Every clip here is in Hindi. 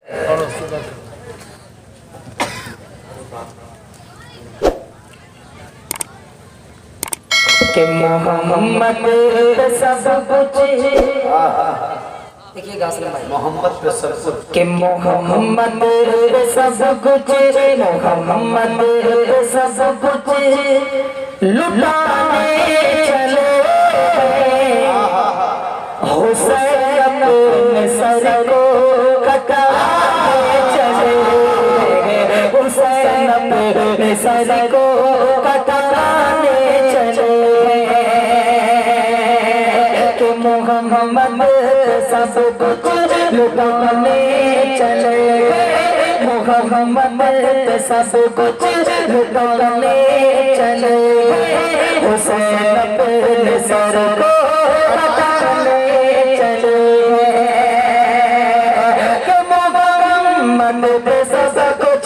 कि मोहम्मद सब कुछ, देखिएगा असलम भाई, मोहम्मद पे सब कुछ, कि मोहम्मद सब कुछ, मोहम्मद सब कुछ लुटाने चले, हुसैन अपने सर को कटाने चले, हुसैन अपने सर को कटाने चले, कि मोहम्मद सब कुछ लुटाने चले, मोहम्मद सब कुछ लुटाने चले, हुसैन अपने सर को कटाने चले, कि मोहम्मद सब कुछ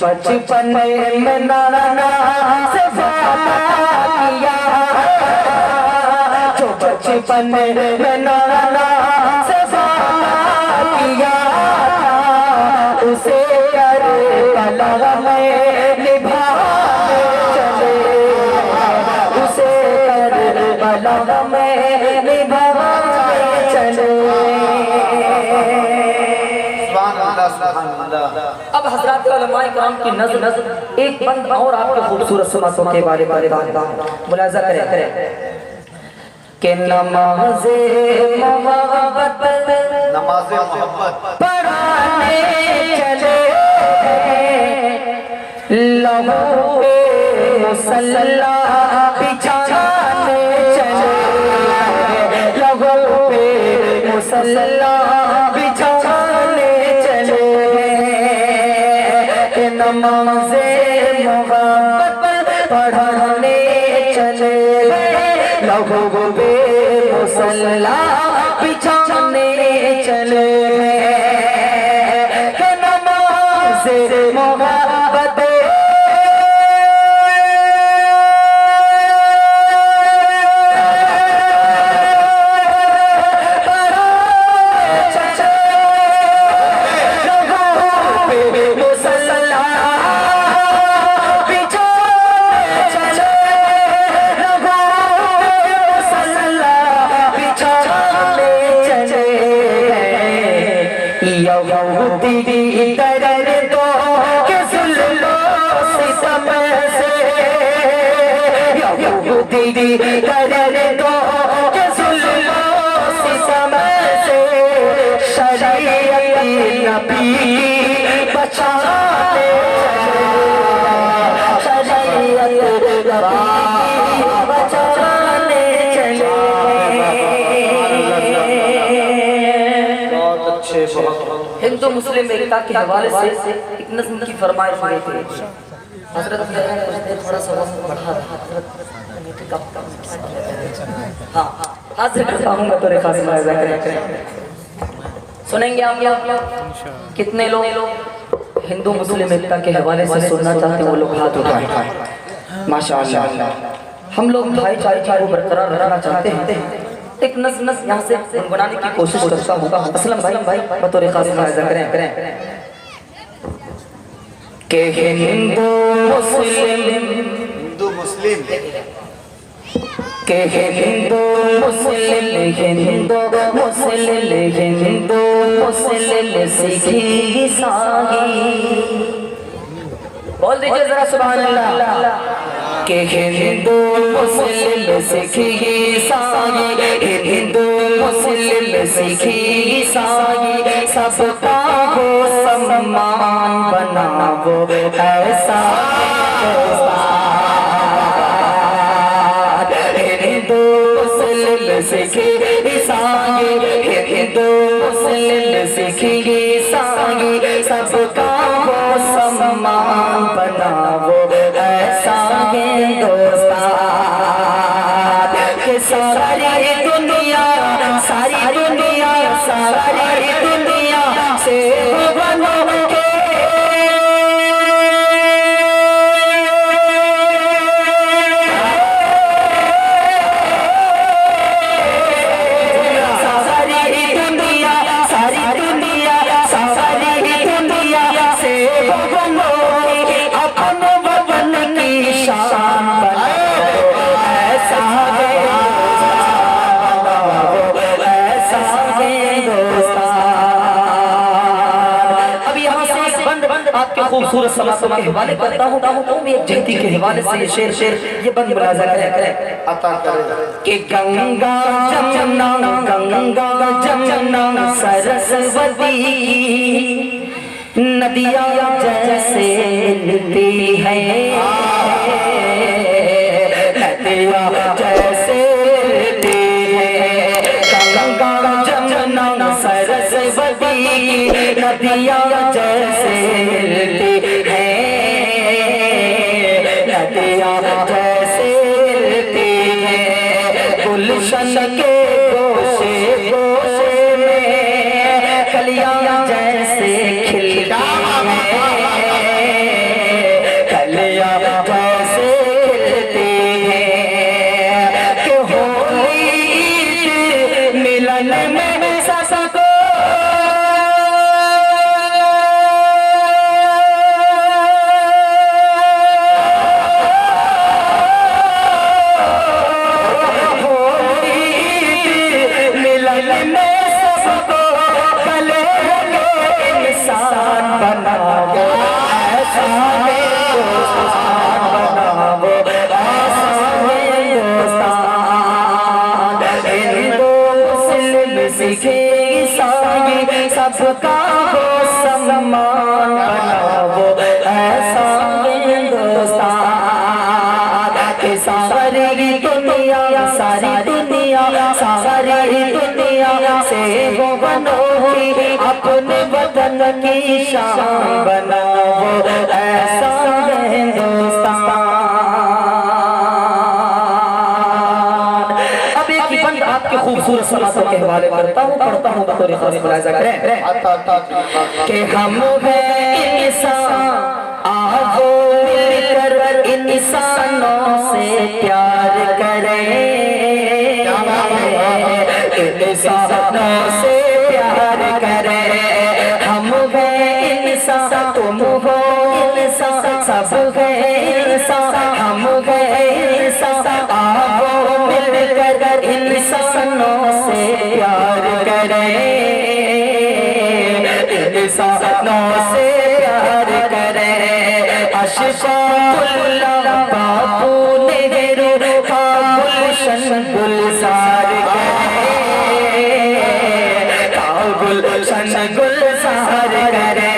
बचपन में नाना से वादा किया, जो बचपन में नाना से वादा किया, उसे करबला में निभाने चले, उसे करबला में निभाने चले। अब हजरत उलमाए किराम की नज़र एक बंद और आपके खूबसूरत सुन्नतों के बारे में मुलाज़ा करें कि नमाज़े मोहब्बत पढ़ाने चले, लहू पे मुसल्ला बिछाने चले, लहू पे मुसल्ला बिछाने चले, नमाज़े मोहब्बत पढ़ाने चले, लहू पे मुसल्ला बिछाने चले, नमाज़े मोहब्बत कर दो के जुल्मों सितम से, शरीयत नबी बचाने चले, शरीयत नबी बचाने चले। बहुत अच्छे। हिंदू मुस्लिम एकता के हवाले से एक नज़्म की फरमाइश हुई थी। हजरत थोड़ा सा वक्त बढ़ा था, हाँ हाजिर करता हूँ मैं तो खास मुलाज़ा करें। सुनेंगे आप कितने लोग हिंदू मुस्लिम एकता के हवाले से सुनना चाहते हैं, वो लोग हाथ उठाएं। माशाअल्लाह, हम लोग भाईचारे को बरकरार रखना चाहते हैं। एक नज़्म यहाँ से गुनगुनाने की कोशिश करता हूँ। असलम भाई बतौर खास मुलाज़ा करें कि हिंदू मुस्लिम के हिंदू मुस्लिम, हिंदू मुस्लिम, हिंदू मुस्लिम सिख ईसाई, बोल दीजिए जरा सुभान अल्लाह। के हिंदू मुस्लिम सिख ईसाई, हिंदू मुस्लिम सिख ईसाई, सबका हो सम्मान बनाओ ऐसा सिख ईसाई, हिंदू मुस्लिम सिख ईसाई, सबका हो सम्मान बनाओ आपके खूबसूरत समातों के हवाले करता हूँ एक जहती के हवाले से ये शेर ये बंद मुलाजा करें अता करे कि गंगा जमुना सरस्वती नदियाँ जैसे मिलती है, नदियाँ जैसे मिलती है, गंगा जमुना सरस्वती नदियाँ जैसे मिलती है, नदियाँ जैसे मिलती है, गुलशन के गोशे गोशे में कलियाँ जैसे खिलती है, कलियाँ जैसे खिलती है, कि होली मिलन में सबको सबका हो सम्मान बनाओ ऐसा हिंदुस्तान के सारी दुनिया से वो बनोगी अपने वतन की शान बनाओ ऐसा हिंदुस्तान। अब एक ही बंद आपके खूबसूरत समातों के हवाले करता हूँ पढ़ता हूँ बतौर खास मुलाजा करें कि हम हैं इंसान आओ मिलकर इंसानों से प्यार करें, इंसानों से प्यार करें, हम हैं इंसान तुम हो इंसान सब है इंसान, हम हैं इंसान आओ मिलकर इंसानों से प्यार करें, इंसानों से प्यार करें, अशफाकुल्लाह बापू नेहरू का गुलशन गुलजार गुलशन गुलजार करे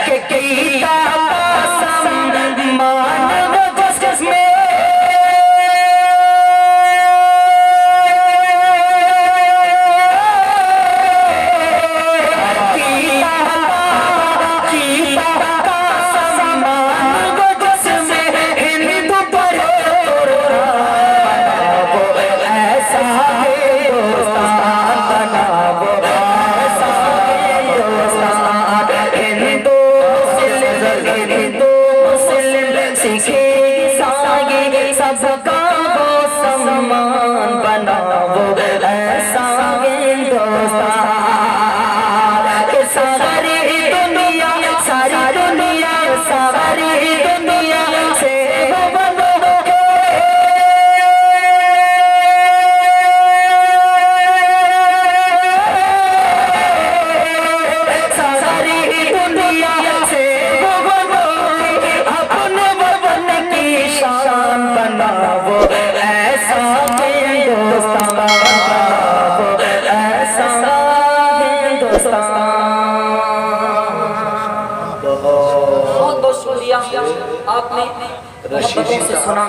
कि कीता सम्मान जिसमें हिंदू पर ऐसा सबका हो सम्मान बनाओ ऐसा हिंदुस्तान कि सारी दुनिया से वो बनोगे सारी दुनिया से वो बनोगे अपने वतन की शान बनाओ ऐसा हिंदुस्तान बनाओ ऐसा हिंदुस्तान। बहुत बहुत शुक्रिया आपने मोहब्बतों से सुना।